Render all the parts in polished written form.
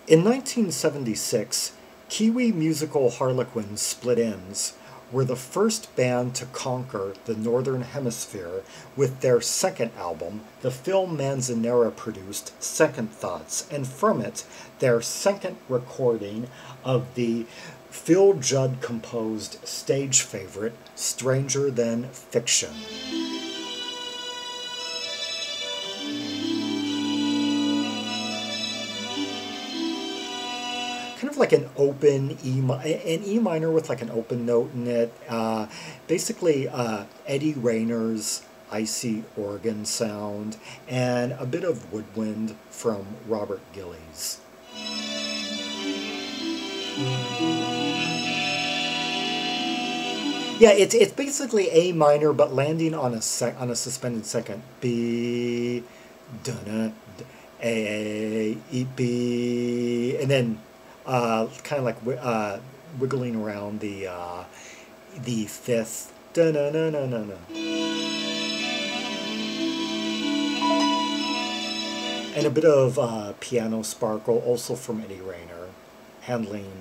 In 1976, Kiwi musical harlequins Split Enz were the first band to conquer the Northern Hemisphere with their second album, the film Manzanera produced Second Thoughts, and from it, their second recording of the Phil Judd composed stage favorite, Stranger Than Fiction. Kind of like an open an E minor with like an open note in it. Basically, Eddie Rayner's icy organ sound and a bit of woodwind from Robert Gillies. Yeah, it's basically A minor, but landing on a suspended second. B, dunna, A, E, B, and then kind of like wiggling around the fifth. Da-na-na-na-na-na. And a bit of piano sparkle, also from Eddie Rayner, handling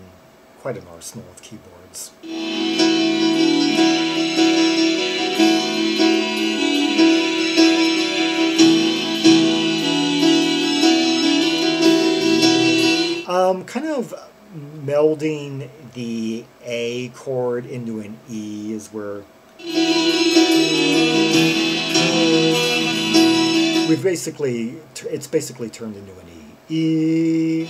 quite an arsenal of keyboards. Kind of melding the A chord into an E is where it's basically turned into an E.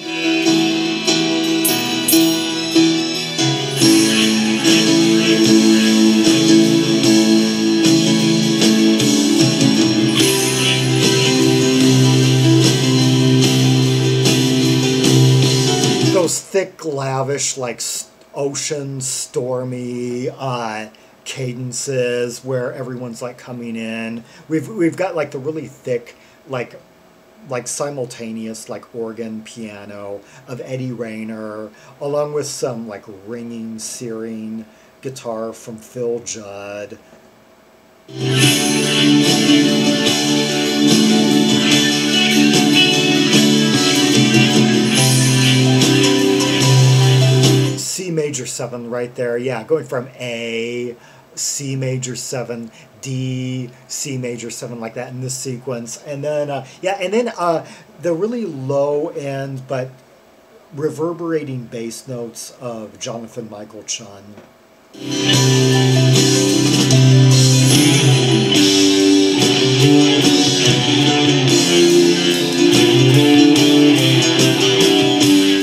Those thick, lavish, like ocean, stormy cadences where everyone's like coming in. We've got like the really thick, like simultaneous like organ piano of Eddie Rayner, along with some like ringing, searing guitar from Phil Judd. C major 7 right there, yeah, going from A, C major 7, D, C major 7, like that in this sequence, and then the really low end but reverberating bass notes of Jonathan Michael Chunn.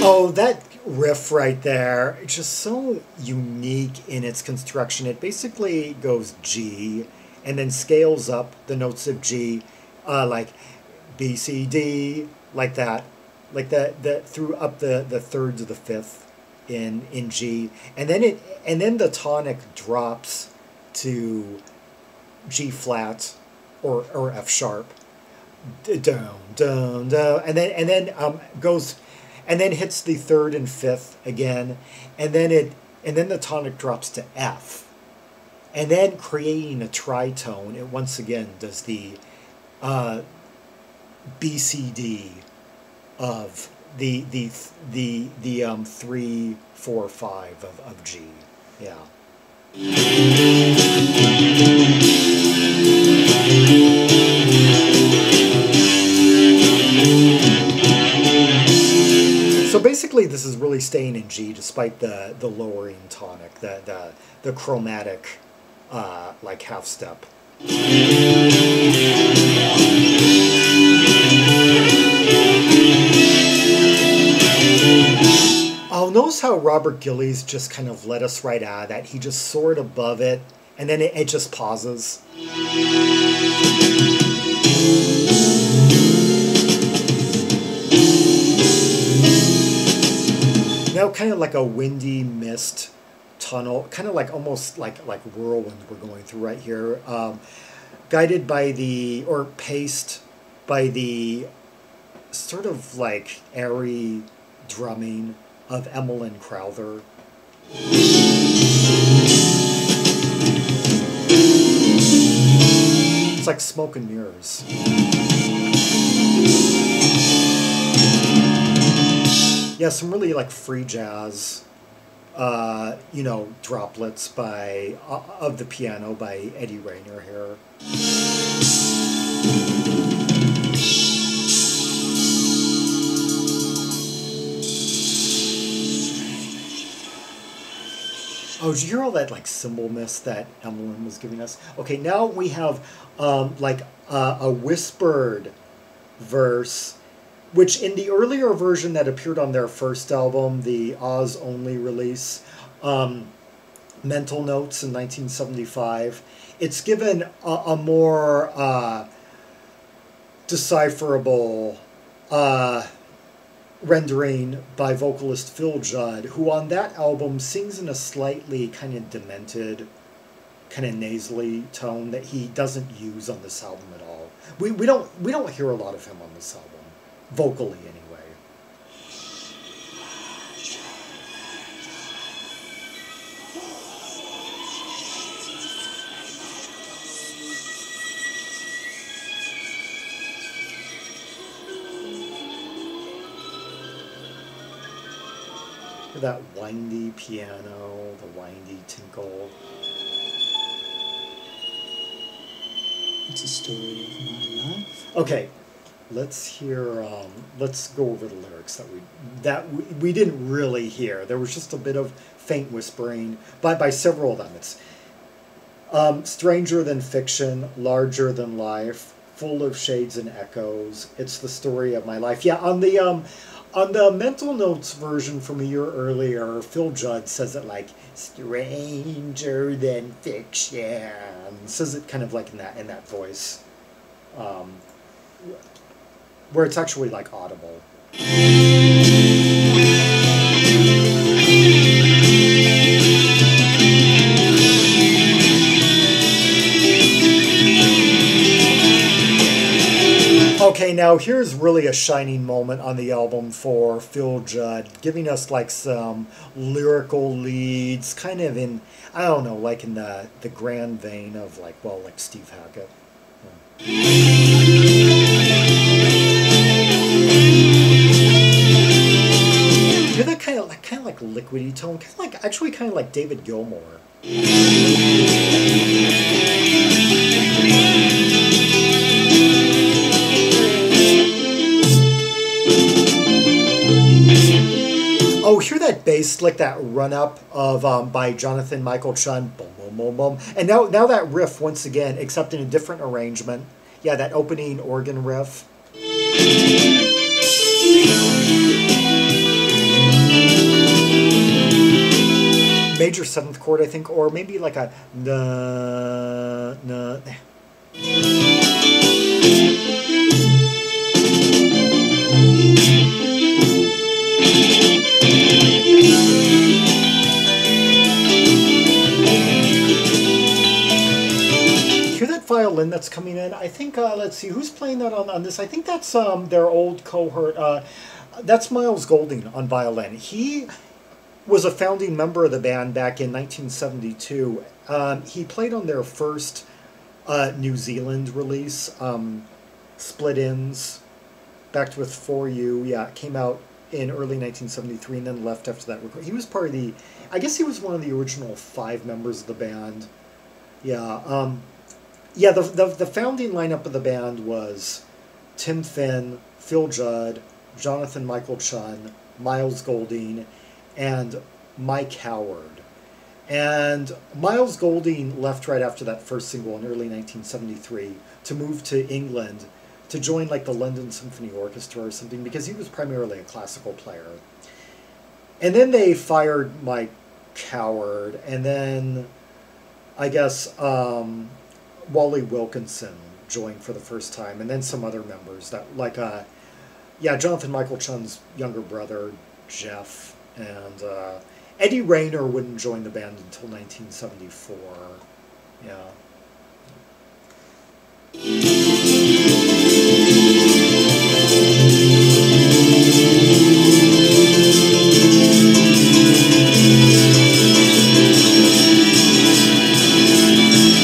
Oh, that riff right there, it's just so unique in its construction. It basically goes G and then scales up the notes of G, like B, C, D, like that, through up the third to the fifth in G, and then the tonic drops to G flat or F sharp, down, down, down, and then goes. And then hits the third and fifth again, and then the tonic drops to F, and then creating a tritone, it once again does the BCD of the 3, 4, 5 of G, yeah. So basically, this is really staying in G despite the lowering tonic, the chromatic, like half step. Oh, notice how Robert Gillies just kind of let us right out of that. He just soared above it, and then it just pauses. Now kind of like a windy mist tunnel, kind of like almost like whirlwind we're going through right here, guided by or paced by the sort of like airy drumming of Emlyn Crowther. It's like smoke and mirrors. Yeah, some really like free jazz, you know, droplets by of the piano by Eddie Rayner here. Oh, did you hear all that like cymbal mist that Emlyn was giving us? Okay, now we have like a whispered verse, which in the earlier version that appeared on their first album, the Oz Only release, Mental Notes in 1975, it's given a more decipherable rendering by vocalist Phil Judd, who on that album sings in a slightly kind of demented, kind of nasally tone that he doesn't use on this album at all. We don't hear a lot of him on this album, vocally anyway. That windy piano, the windy tinkle. It's a story of my life. Okay, let's hear. Let's go over the lyrics that we didn't really hear. There was just a bit of faint whispering by several of them. It's stranger than fiction, larger than life, full of shades and echoes. It's the story of my life. Yeah, on the Mental Notes version from a year earlier, Phil Judd says it like stranger than fiction. Says it kind of like in that voice, where it's actually like audible. Okay, now here's really a shining moment on the album for Phil Judd, giving us like some lyrical leads, kind of in, I don't know, like in the grand vein of like, well, like Steve Hackett. Yeah. You hear that kind of like liquidy tone, kind of like David Gilmour. Oh, hear that bass, like that run-up of by Jonathan Michael Chunn, boom, boom, boom, boom. And now that riff, once again, except in a different arrangement. Yeah, that opening organ riff. Major 7th chord, I think, or maybe like a na, na. Hear that violin that's coming in? I think, let's see, who's playing that on this? I think that's their old cohort. That's Miles Golding on violin. He was a founding member of the band back in 1972. He played on their first New Zealand release, Split Enz, backed with For You. Yeah, it came out in early 1973 and then left after that. He was part of the, I guess he was one of the original 5 members of the band. Yeah, yeah, the founding lineup of the band was Tim Finn, Phil Judd, Jonathan Michael Chunn, Miles Golding, and Mike Howard. And Miles Golding left right after that first single in early 1973 to move to England to join like the London Symphony Orchestra or something, because he was primarily a classical player. And then they fired Mike Howard, and then I guess Wally Wilkinson joined for the first time, and then some other members that like yeah, Jonathan Michael Chunn's younger brother Jeff, and Eddie Rayner wouldn't join the band until 1974. Yeah.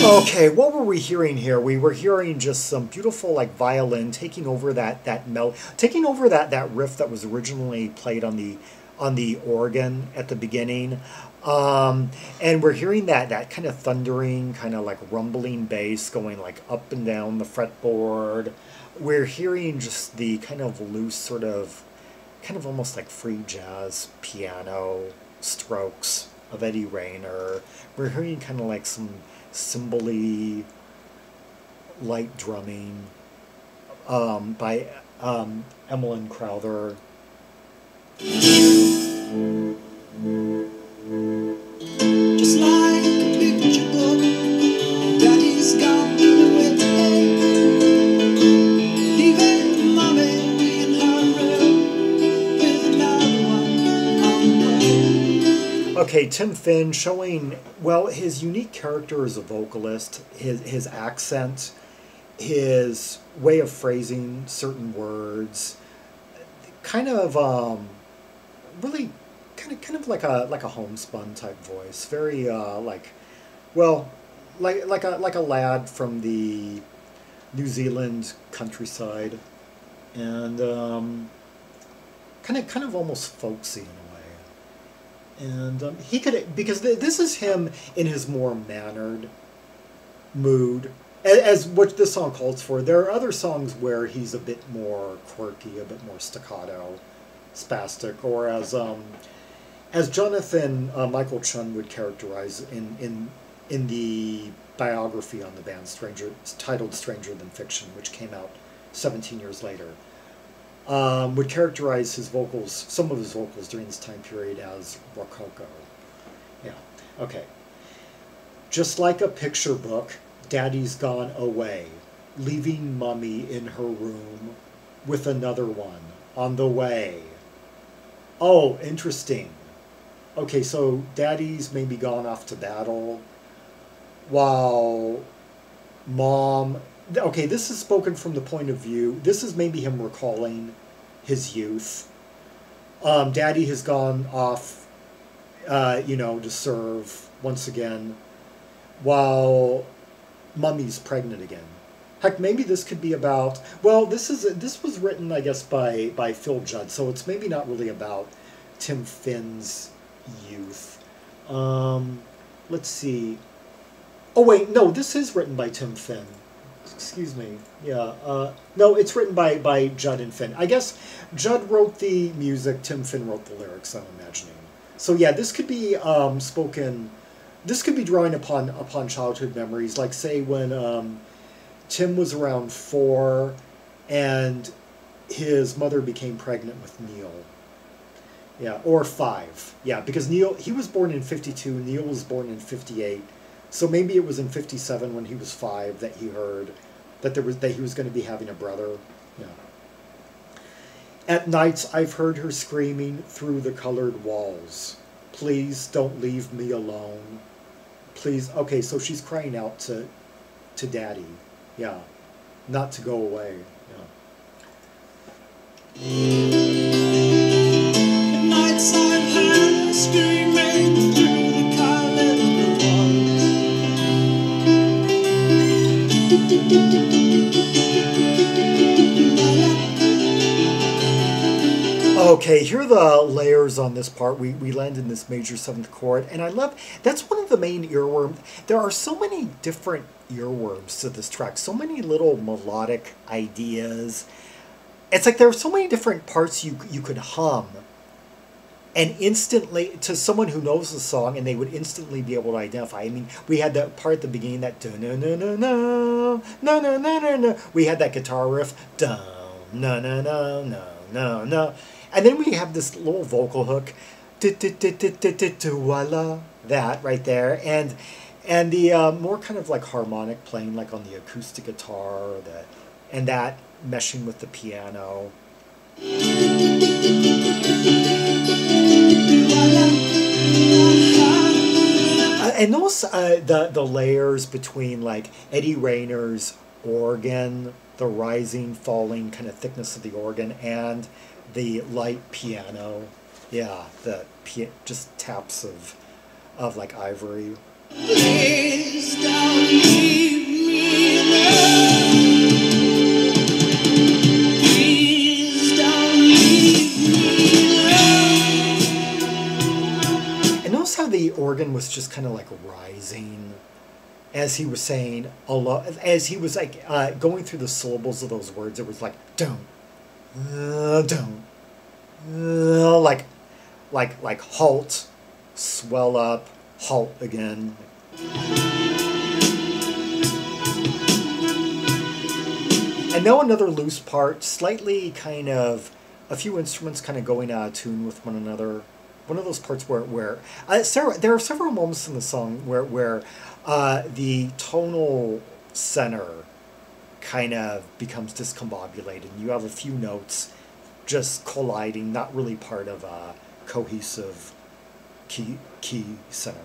Okay, what were we hearing here? We were hearing just some beautiful like violin taking over taking over that riff that was originally played on the organ at the beginning. And we're hearing that kind of thundering, kind of like rumbling bass going like up and down the fretboard. We're hearing just the kind of loose sort of, kind of almost like free jazz piano strokes of Eddie Rayner. We're hearing kind of like some cymbal-y light drumming by Emlyn Crowther. Just like a picture book, Daddy's gone with the leaving Mommy in her room with another one on the way. Okay, Tim Finn showing, well, his unique character as a vocalist, his accent, his way of phrasing certain words, kind of really kind of like a homespun type voice, very like a lad from the New Zealand countryside, and kind of almost folksy in a way. And he could, because this is him in his more mannered mood, as what this song calls for. There are other songs where he's a bit more quirky, a bit more staccato, spastic, or as Jonathan Michael Chunn would characterize in the biography on the band, titled Stranger Than Fiction, which came out 17 years later, would characterize his vocals, some of his vocals during this time period, as rococo. Yeah, okay. Just like a picture book, Daddy's gone away, leaving Mommy in her room with another one on the way. Oh, interesting. Okay, so Daddy's maybe gone off to battle, while Mom... Okay, this is spoken from the point of view... This is maybe him recalling his youth. Daddy has gone off, to serve once again, while Mummy's pregnant again. Heck, maybe this could be about... Well, this was written, I guess, by Phil Judd, so it's maybe not really about Tim Finn's youth. Let's see. Oh wait, no, this is written by Tim Finn. Excuse me. Yeah. No, it's written by Judd and Finn. I guess Judd wrote the music, Tim Finn wrote the lyrics, I'm imagining. So yeah, this could be spoken. This could be drawing upon childhood memories, like say when Tim was around 4 and his mother became pregnant with Neil. Yeah, or 5. Yeah, because Neil, he was born in 52, Neil was born in 58. So maybe it was in 57 when he was 5 that he heard that he was going to be having a brother. Yeah. At nights I've heard her screaming through the colored walls. Please don't leave me alone. Please. Okay, so she's crying out to Daddy. Yeah. Not to go away. Yeah. Nights I've heard her screaming through the colored walls. Okay, here are the layers on this part. We land in this major 7th chord, and I love, that's one of the main earworms. There are so many different earworms to this track, so many little melodic ideas. It's like there are so many different parts you could hum, and instantly, to someone who knows the song, and they would instantly be able to identify. I mean, we had that part at the beginning, that da-na-na-na-na, na-na-na-na-na. We had that guitar riff, da-na-na-na-na-na-na. And then we have this little vocal hook, voila, that right there. And the more kind of like harmonic playing, like on the acoustic guitar, and that meshing with the piano. And those the layers between like Eddie Rayner's organ, the rising, falling kind of thickness of the organ, and the light piano, yeah, the just taps of like ivory. Please don't leave me organ was just kind of like rising as he was saying a lot, as he was like going through the syllables of those words. It was like don't, like halt, swell up, halt again. And now another loose part, slightly kind of a few instruments kind of going out of tune with one another. One of those parts where there are several moments in the song where the tonal center kind of becomes discombobulated. You have a few notes just colliding, not really part of a cohesive key center.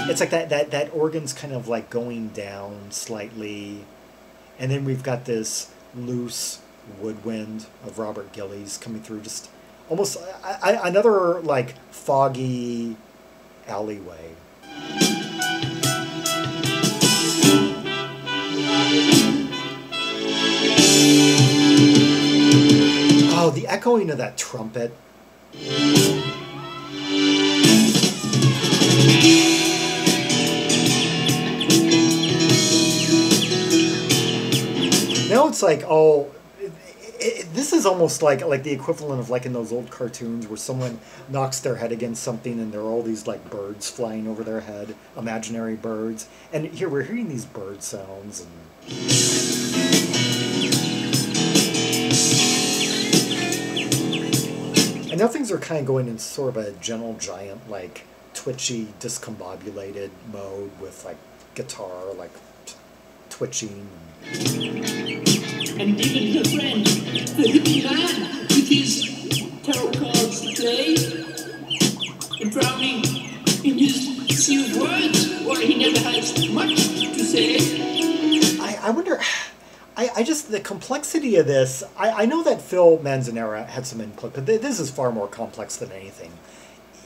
It's like that organ's kind of like going down slightly, and then we've got this loose woodwind of Robert Gillies coming through, just almost another like foggy alleyway. Oh, the echoing of that trumpet. Now it's like, oh, this is almost like the equivalent of like in those old cartoons where someone knocks their head against something and there are all these like birds flying over their head, imaginary birds. And here we're hearing these bird sounds. And now things are kind of going in sort of a gentle giant, like twitchy, discombobulated mode with like guitar, like twitching. And even her friend, the hippie man, with his tarot cards to play, and drowning in his sea of words, where he never has much to say. I wonder, I just, the complexity of this, I know that Phil Manzanera had some input, but this is far more complex than anything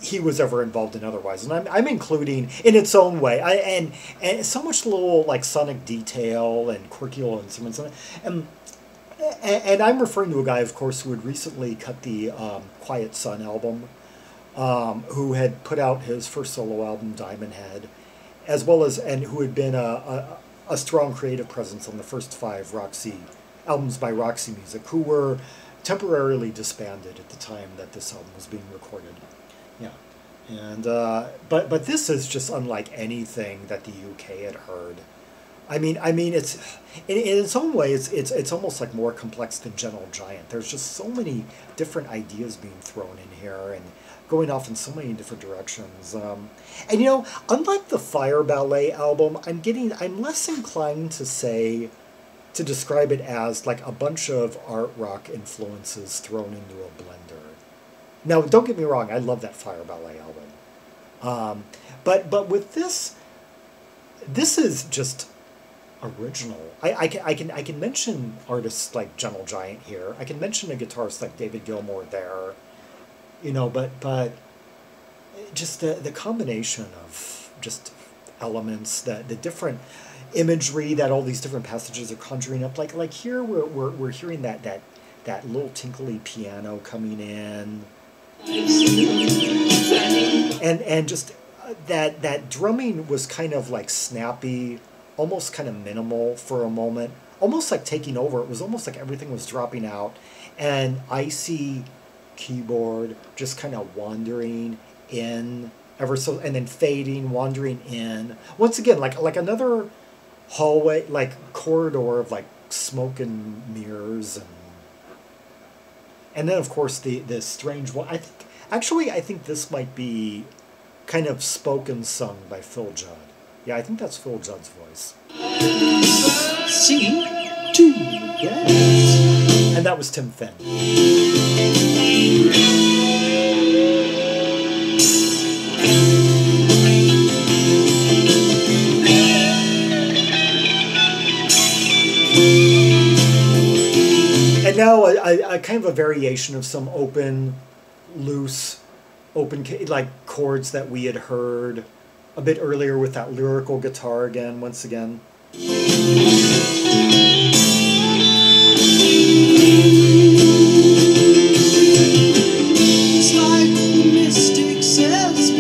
he was ever involved in otherwise, and I'm including in its own way, and so much little like sonic detail and quirky little instruments, and I'm referring to a guy, of course, who had recently cut the Quiet Sun album, who had put out his first solo album, Diamond Head, as well as, and who had been a strong creative presence on the first 5 Roxy albums by Roxy Music, who were temporarily disbanded at the time that this album was being recorded. Yeah, and but this is just unlike anything that the UK had heard. I mean, it's in its own way, it's almost like more complex than Gentle Giant. There's just so many different ideas being thrown in here and going off in so many different directions. And you know, unlike the Fire Ballet album, I'm less inclined to describe it as like a bunch of art rock influences thrown into a blender. Now, don't get me wrong, I love that Fire Ballet album. But with this is just original. I can mention artists like Gentle Giant here. I can mention a guitarist like David Gilmour there. You know, but just the combination of just elements, the different imagery that all these different passages are conjuring up. Like here we're hearing that little tinkly piano coming in. And just that drumming was kind of like snappy, almost kind of minimal for a moment, almost like taking over. It was almost like everything was dropping out, and icy keyboard just kind of wandering in ever so, and then fading, wandering in once again, like another hallway, like corridor of like smoke and mirrors, and then of course the strange one. I think this might be kind of spoken sung by Phil Judd. Yeah, I think that's Phil Judd's voice. Singing to the birds. And that was Tim Finn. And now a kind of a variation of some loose, like chords that we had heard a bit earlier with that lyrical guitar again, once again. It's like the mystic says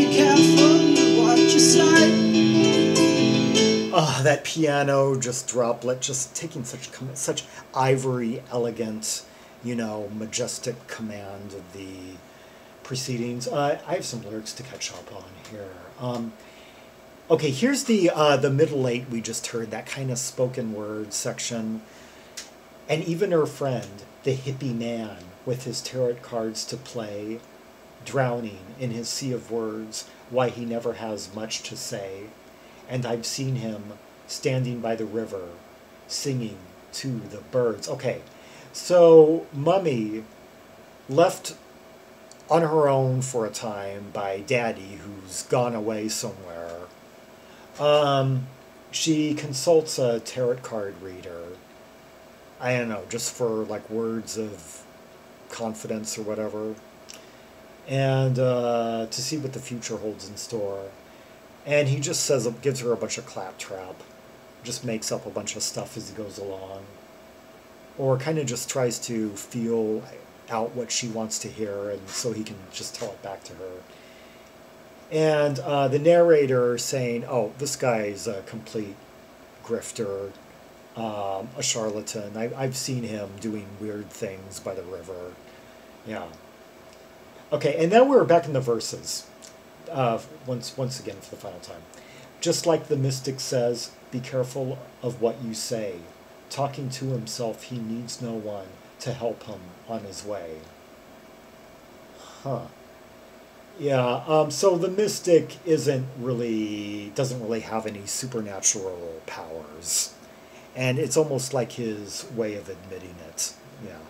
piano just droplet, just taking such ivory, elegant, you know, majestic command of the proceedings. I have some lyrics to catch up on here. Okay, here's the middle eight we just heard, that kind of spoken word section. And even her friend, the hippie man, with his tarot cards to play, drowning in his sea of words, why he never has much to say. And I've seen him standing by the river, singing to the birds. Okay, so Mummy, left on her own for a time by Daddy, who's gone away somewhere, she consults a tarot card reader. I don't know, just for like words of confidence or whatever, and to see what the future holds in store. And he just gives her a bunch of claptrap, just makes up a bunch of stuff as he goes along, or kind of just tries to feel out what she wants to hear, and so he can just tell it back to her. And the narrator saying, oh, this guy's a complete grifter, a charlatan. I've seen him doing weird things by the river. Yeah. Okay, and now we're back in the verses. Once again for the final time. Just like the mystic says, be careful of what you say. Talking to himself, he needs no one to help him on his way. Huh. Yeah, so the mystic doesn't really have any supernatural powers. And it's almost like his way of admitting it. Yeah.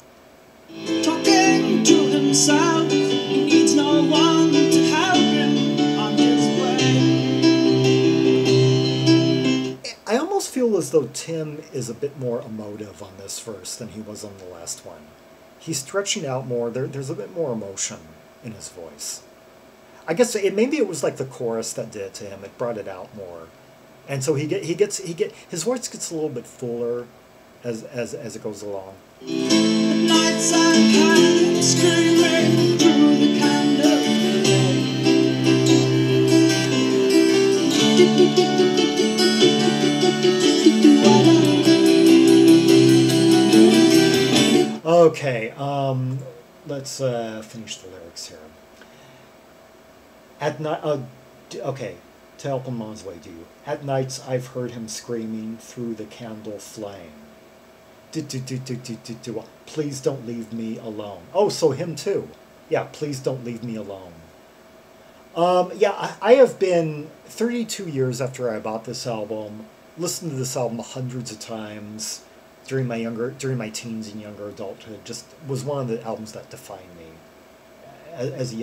Talking to himself, he needs no one to help him on his way. I almost feel as though Tim is a bit more emotive on this verse than he was on the last one. He's stretching out more. There's a bit more emotion in his voice. I guess maybe it was like the chorus that did it to him. It brought it out more, and so his voice gets a little bit fuller as it goes along. At nights I'm hiding, screaming through the candle. Okay, let's finish the lyrics here. At night, okay, to help him on his way, do you? At nights I've heard him screaming through the candle flame. Please don't leave me alone. Oh, so him too. Yeah, please don't leave me alone. Yeah, I have been 32 years after I bought this album, listened to this album hundreds of times during my teens and younger adulthood. Just was one of the albums that defined me as a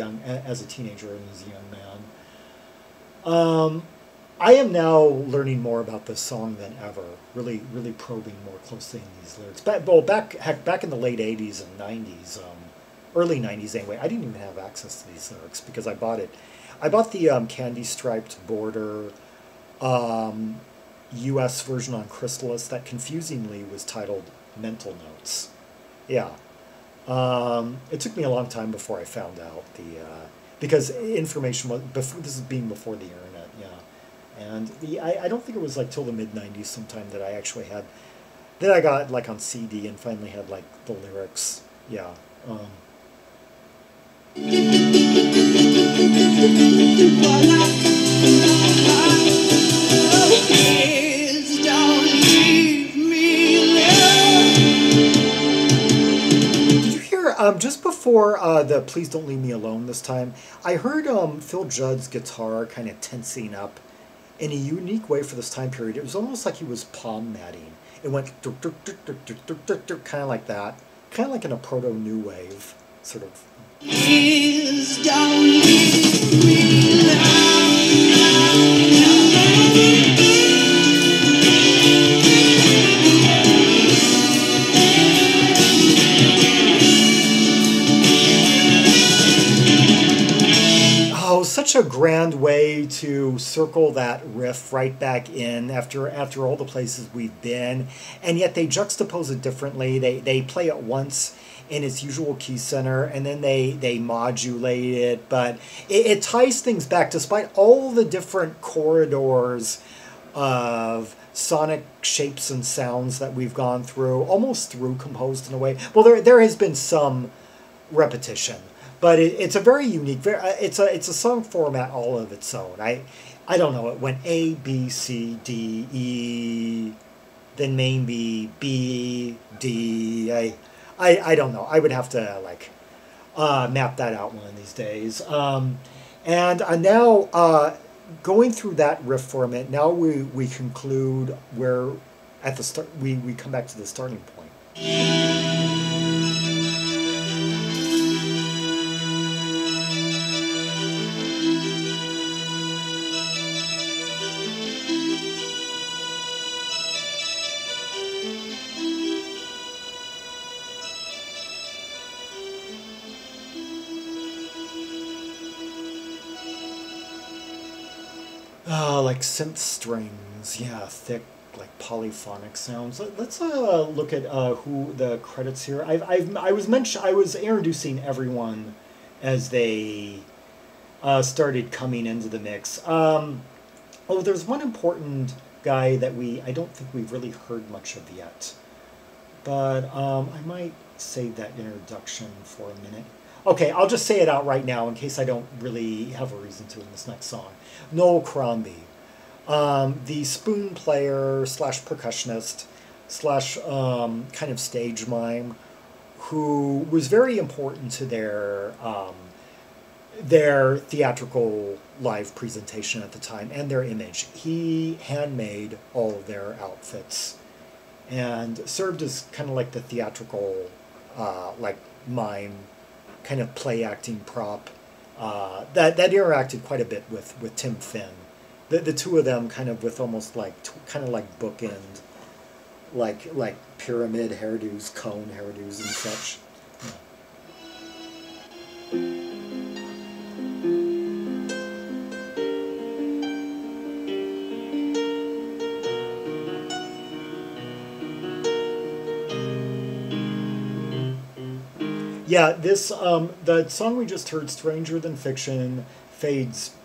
teenager and as a young man. I am now learning more about this song than ever. Really probing more closely in these lyrics. Back in the late 80s and 90s, early 90s anyway, I didn't even have access to these lyrics because I bought it. I bought the candy striped border U.S. version on Chrysalis that confusingly was titled Mental Notes. Yeah. It took me a long time before I found out because information was before. This is before the internet, yeah. And I don't think it was like till the mid '90s sometime that I actually had that I got like on CD and finally had like the lyrics, yeah. Just before the Please Don't Leave Me Alone this time, I heard Phil Judd's guitar kind of tensing up in a unique way for this time period. It was almost like he was palm matting. It went kind of like that, kind of like in a proto-new wave sort of. Please don't leave me alone. Oh, such a grand way to circle that riff right back in after all the places we've been, and yet they juxtapose it differently. They play it once in its usual key center, and then they modulate it, but it ties things back despite all the different corridors of sonic shapes and sounds that we've gone through, almost through composed in a way. Well, there has been some repetition, but it's a very unique. It's a song format all of its own. I don't know. It went A, B, C, D, E, then maybe B, D. I don't know. I would have to like map that out one of these days. And now going through that riff format, now we conclude where at the start we come back to the starting point. Like synth strings, yeah, thick, like polyphonic sounds. Let's look at who the credits here. I was introducing everyone as they started coming into the mix. Oh, there's one important guy that I don't think we've really heard much of yet, but I might save that introduction for a minute. Okay, I'll just say it out right now in case I don't really have a reason to in this next song. Noel Crombie, the spoon player slash percussionist slash kind of stage mime, who was very important to their theatrical live presentation at the time and their image. He handmade all of their outfits and served as kind of like the theatrical like mime kind of play acting prop that interacted quite a bit with Tim Finn. The two of them kind of with almost like kind of like bookend, like pyramid hairdos, cone hairdos, and such. Yeah, this the song we just heard, "Stranger Than Fiction,"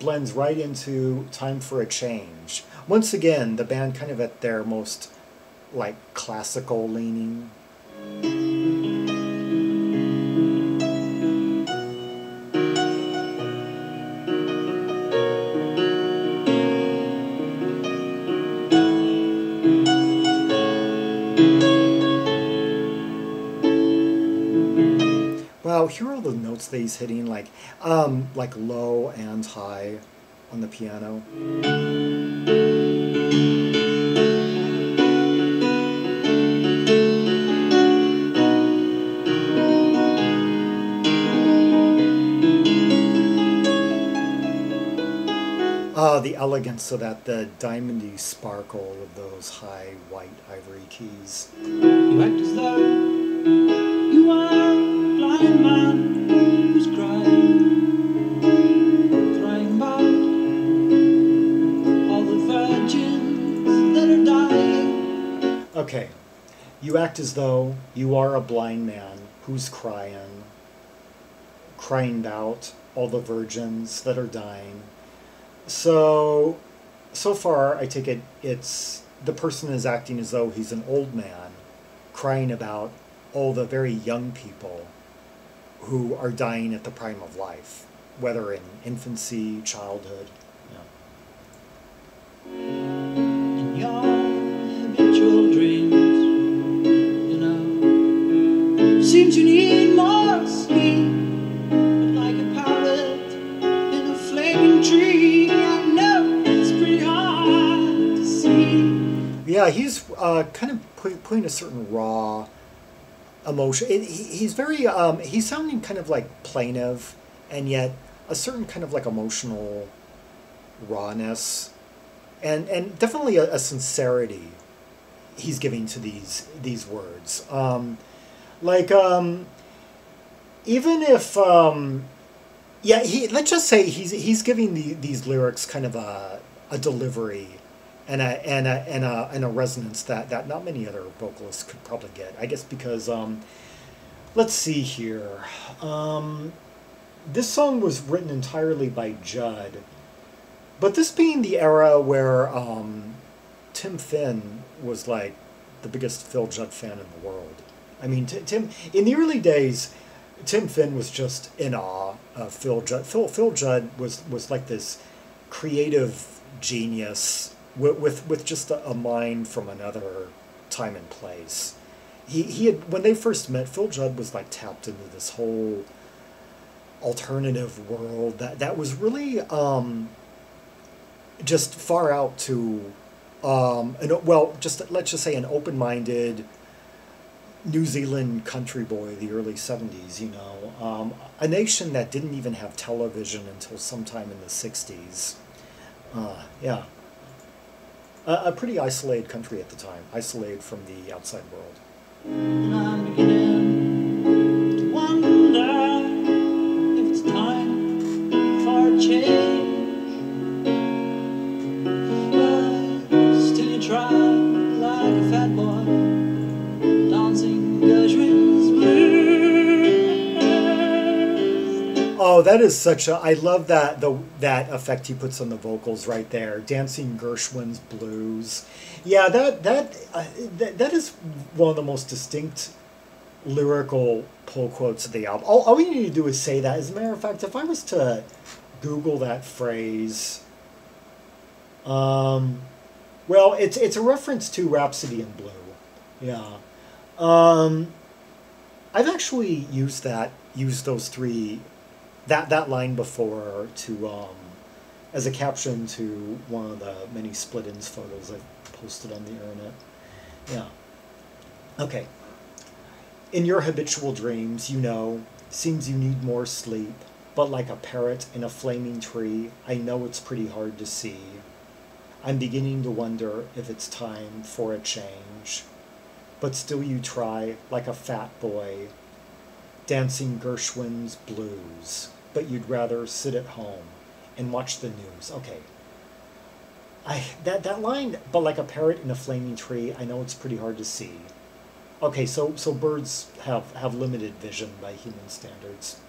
blends right into "Time for a Change." Once again, the band kind of at their most like classical leaning. Wow, here are the notes that he's hitting, like low and high on the piano. The elegance of that, the diamondy sparkle of those high white ivory keys. You act as though you are a blind man who's crying about all the virgins that are dying. Okay, you act as though you are a blind man who's crying about all the virgins that are dying. So far, I take it it's the person is acting as though he's an old man crying about all the very young people who are dying at the prime of life, whether in infancy, childhood. In your habitual dreams, you know, seems you need more sleep, but like a parrot in a flaming tree. Yeah, he's kind of putting a certain raw emotion. He's very, he's sounding kind of like plaintive, and yet a certain kind of like emotional rawness, and definitely a sincerity he's giving to these words. Even if, yeah, let's just say he's giving these lyrics kind of a delivery and a resonance that not many other vocalists could probably get. I guess because let's see here. This song was written entirely by Judd, but this being the era where Tim Finn was like the biggest Phil Judd fan in the world. I mean, Tim in the early days, Tim Finn was just in awe of Phil Judd. Phil Judd was like this creative genius with just a mind from another time and place. He had, when they first met, Phil Judd was like tapped into this whole alternative world that was really just far out to let's just say an open-minded New Zealand country boy, the early 70s, you know, a nation that didn't even have television until sometime in the 60s. Yeah. A pretty isolated country at the time, isolated from the outside world. And I'm beginning to wonder if it's time for a change. But still you try like a fat boy, dancing Gershwin's blues. Oh, that is such a... I love that that effect he puts on the vocals right there. Dancing Gershwin's blues. Yeah, that is one of the most distinct lyrical pull quotes of the album. All we need to do is say that. As a matter of fact, if I was to Google that phrase, well, it's a reference to Rhapsody in Blue. Yeah, I've actually used those three, that line before to as a caption to one of the many Split Enz photos I've posted on the internet. Yeah. Okay. In your habitual dreams, you know, seems you need more sleep, but like a parrot in a flaming tree, I know it's pretty hard to see. I'm beginning to wonder if it's time for a change. But still you try, like a fat boy, dancing Gershwin's blues, but you'd rather sit at home and watch the news. Okay. That line, but like a parrot in a flaming tree, I know it's pretty hard to see. Okay, so birds have limited vision by human standards.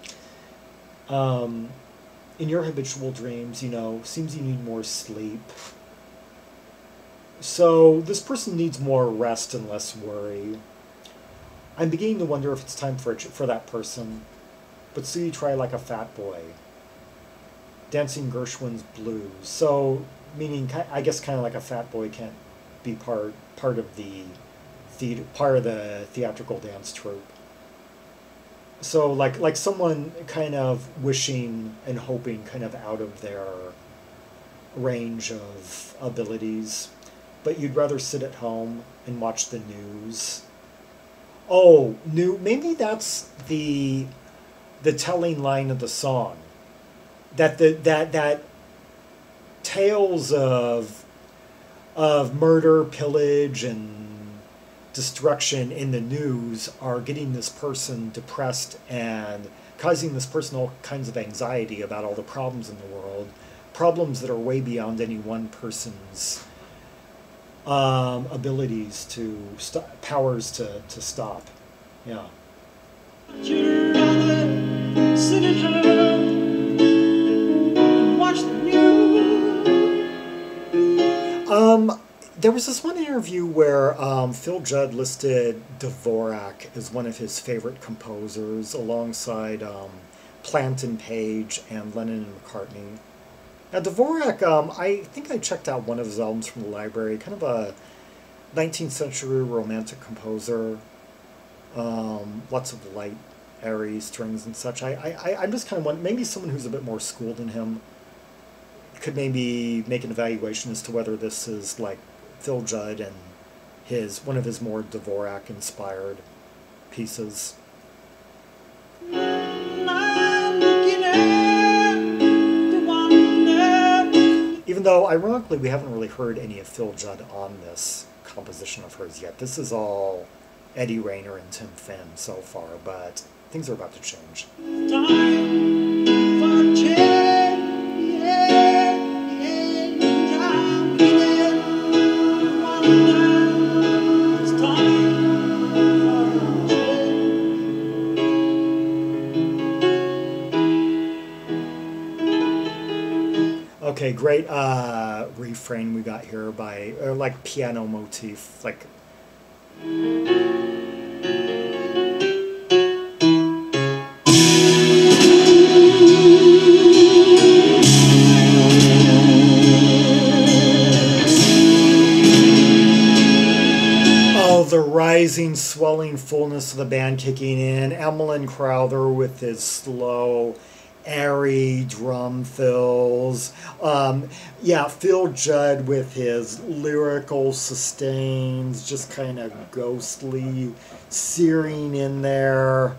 In your habitual dreams, you know, seems you need more sleep. So this person needs more rest and less worry. I'm beginning to wonder if it's time for that person. But so you try like a fat boy, dancing Gershwin's blues. So, meaning, I guess, kind of like a fat boy can't be part of the theatrical dance troupe. So, like someone kind of wishing and hoping, kind of out of their range of abilities, but you'd rather sit at home and watch the news. Oh, maybe that's the telling line of the song. That tales of murder, pillage, and destruction in the news are getting this person depressed and causing this person all kinds of anxiety about all the problems in the world, problems that are way beyond any one person's abilities to powers to stop. Yeah. You'd rather sit at home and watch the news. There was this one interview where Phil Judd listed Dvorak as one of his favorite composers, alongside Plant and Page and Lennon and McCartney. Now Dvorak, I think I checked out one of his albums from the library. Kind of a 19th century romantic composer. Lots of light, airy strings and such. I'm just kind of wondering, maybe someone who's a bit more schooled than him could maybe make an evaluation as to whether this is like Phil Judd and one of his more Dvorak inspired pieces. Even though, ironically, we haven't really heard any of Phil Judd on this composition of hers yet. This is all Eddie Rayner and Tim Finn so far, but things are about to change. Time for a change. I'm beginning to wonder it's time for a change. Okay, great refrain we got here by, or like piano motif, like. The rising, swelling fullness of the band kicking in. Emlyn Crowther with his slow, airy drum fills. Yeah, Phil Judd with his lyrical sustains, just kind of ghostly, searing in there.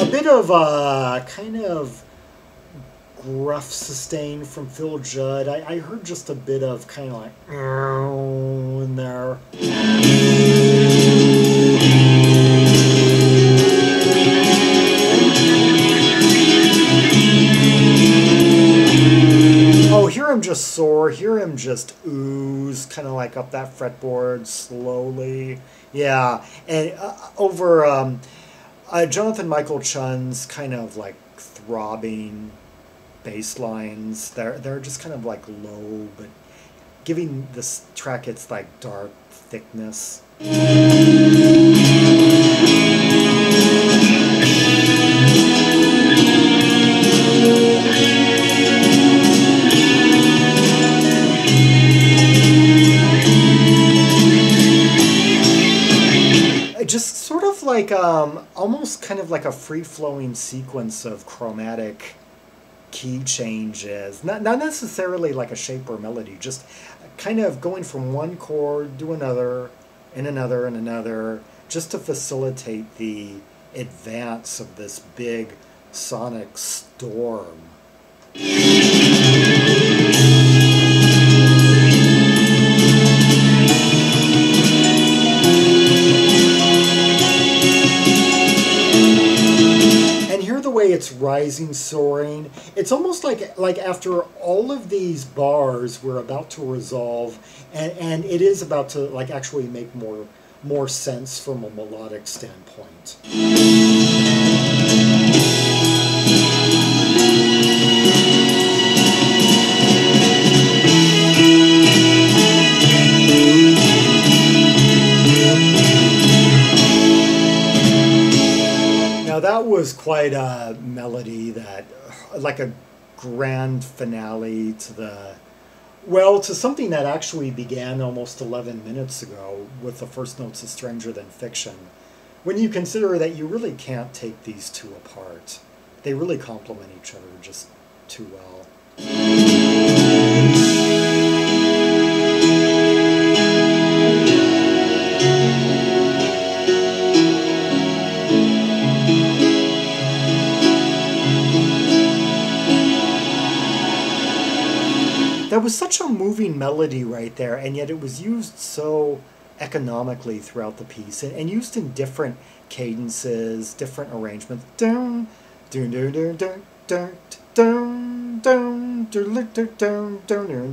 A bit of kind of gruff sustain from Phil Judd. I heard just a bit of kind of like in there. Oh, hear him just soar, hear him just ooze, kind of like up that fretboard slowly. Yeah, and over Jonathan Michael Chunn's kind of like throbbing bass lines, they're just kind of like low, but giving this track its like dark thickness. Just sort of like almost kind of like a free-flowing sequence of chromatic key changes, not necessarily like a shape or melody, just kind of going from one chord to another and another and another, just to facilitate the advance of this big sonic storm. Way it's rising, soaring. It's almost like after all of these bars we're about to resolve, and it is about to like actually make more sense from a melodic standpoint. Now that was quite a melody, that like a grand finale to something that actually began almost 11 minutes ago with the first notes of Stranger Than Fiction. When you consider that you really can't take these two apart. They really complement each other just too well. That was such a moving melody right there, and yet it was used so economically throughout the piece, and used in different cadences, different arrangements. Dun, dun, dun, dun, dun, dun, dun, dun, dun, dun,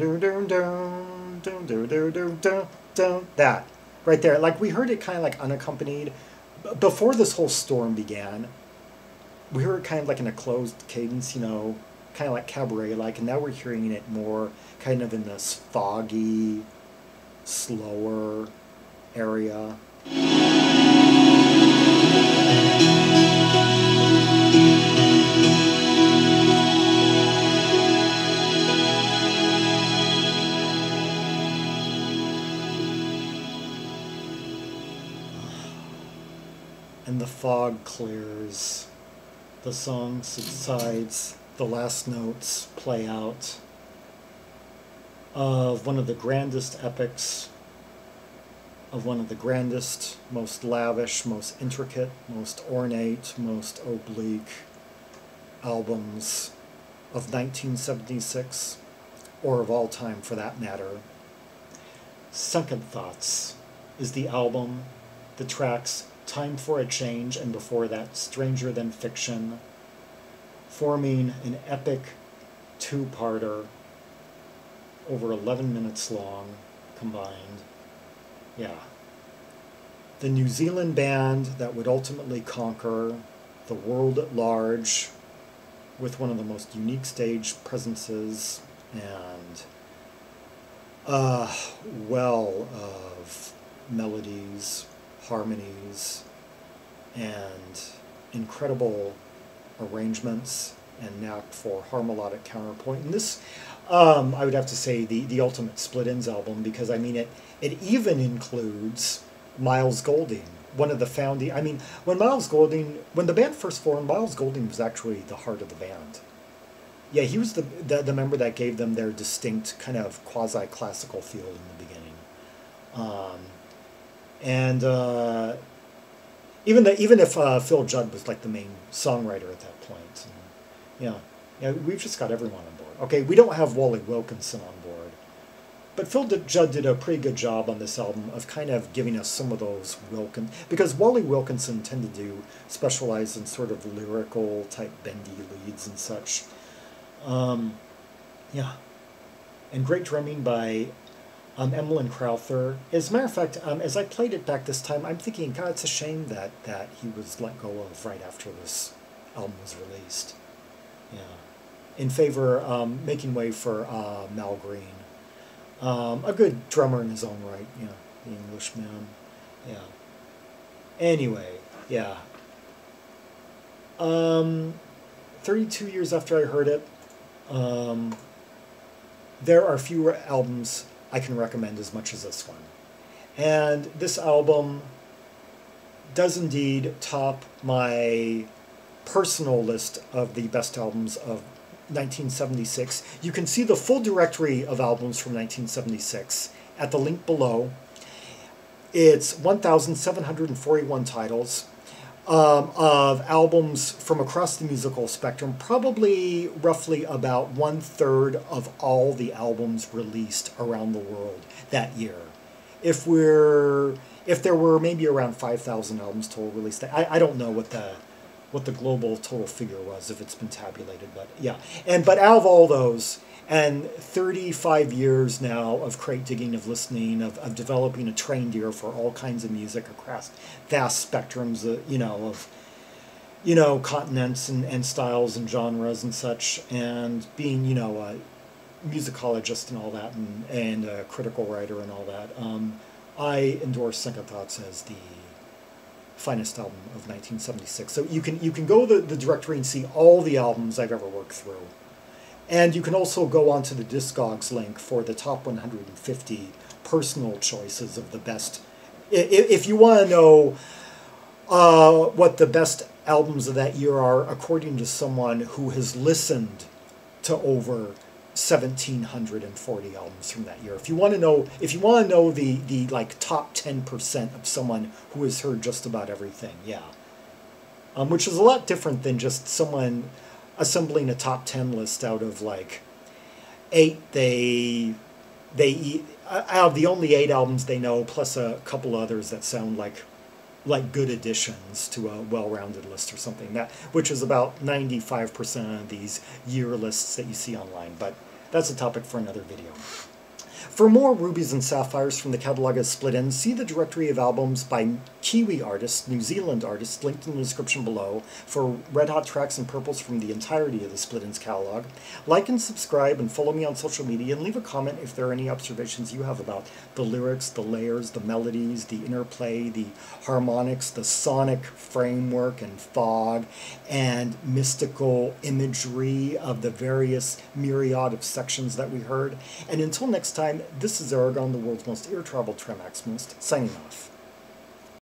dun, dun, that right there. Like we heard it kind of like unaccompanied before this whole storm began. We heard it kind of like in a closed cadence, you know, kind of like cabaret-like, and now we're hearing it more kind of in this foggy, slower area. And the fog clears, the song subsides, the last notes play out of one of the grandest epics, of one of the grandest, most lavish, most intricate, most ornate, most oblique albums of 1976, or of all time for that matter. Sunken Thoughts is the album. The tracks Time for a Change, and before that Stranger Than Fiction, forming an epic two-parter over 11 minutes long combined. Yeah. the New Zealand band that would ultimately conquer the world at large with one of the most unique stage presences and a well of melodies, harmonies, and incredible arrangements and knack for harmonic counterpoint. And this, I would have to say, the ultimate Split Enz album, because I mean it even includes Miles Golding, one of the founding. I mean, when the band first formed, Miles Golding was actually the heart of the band. Yeah, he was the member that gave them their distinct kind of quasi-classical feel in the beginning. Even if Phil Judd was like the main songwriter at that point. And, yeah, we've just got everyone on board. Okay, we don't have Wally Wilkinson on board, but Judd did a pretty good job on this album of kind of giving us some of those because Wally Wilkinson tended to specialize in sort of lyrical type bendy leads and such. Yeah, and great drumming by Emlyn Crowther. As a matter of fact, as I played it back this time, I'm thinking, God, it's a shame that he was let go of right after this album was released. Yeah, in favor, making way for Mal Green, a good drummer in his own right. Yeah, the Englishman. Yeah. Anyway, yeah. 32 years after I heard it, there are fewer albums I can recommend as much as this one. And this album does indeed top my personal list of the best albums of 1976. You can see the full directory of albums from 1976 at the link below. It's 1,741 titles. Of albums from across the musical spectrum, probably roughly about 1/3 of all the albums released around the world that year. If there were maybe around 5,000 albums total released, I don't know what the global total figure was, if it's been tabulated, but yeah. But out of all those, and 35 years now of crate digging, of listening, of developing a trained ear for all kinds of music across vast spectrums, of continents and styles and genres and such, and being, a musicologist and all that, and a critical writer and all that, I endorse Second Thoughts as the finest album of 1976. So you can go to the directory and see all the albums I've ever worked through. And you can also go onto the Discogs link for the top 150 personal choices of the best. If you want to know what the best albums of that year are, according to someone who has listened to over 1,740 albums from that year. If you want to know the like top 10% of someone who has heard just about everything, yeah, which is a lot different than just someone assembling a top 10 list out of like 8 out of the only 8 albums they know, plus a couple others that sound like good additions to a well-rounded list or something, which is about 95% of these year lists that you see online, but that's a topic for another video. For more rubies and sapphires from the catalog of Split Enz, see the directory of albums by Kiwi artists, New Zealand artists, linked in the description below for red hot tracks and purples from the entirety of the Split Enz catalog. Like and subscribe and follow me on social media, and leave a comment if there are any observations you have about the lyrics, the layers, the melodies, the interplay, the harmonics, the sonic framework and fog, and mystical imagery of the various myriad of sections that we heard. And until next time, this is Zaragon, the world's most ear-traveled Tremaximist, signing off.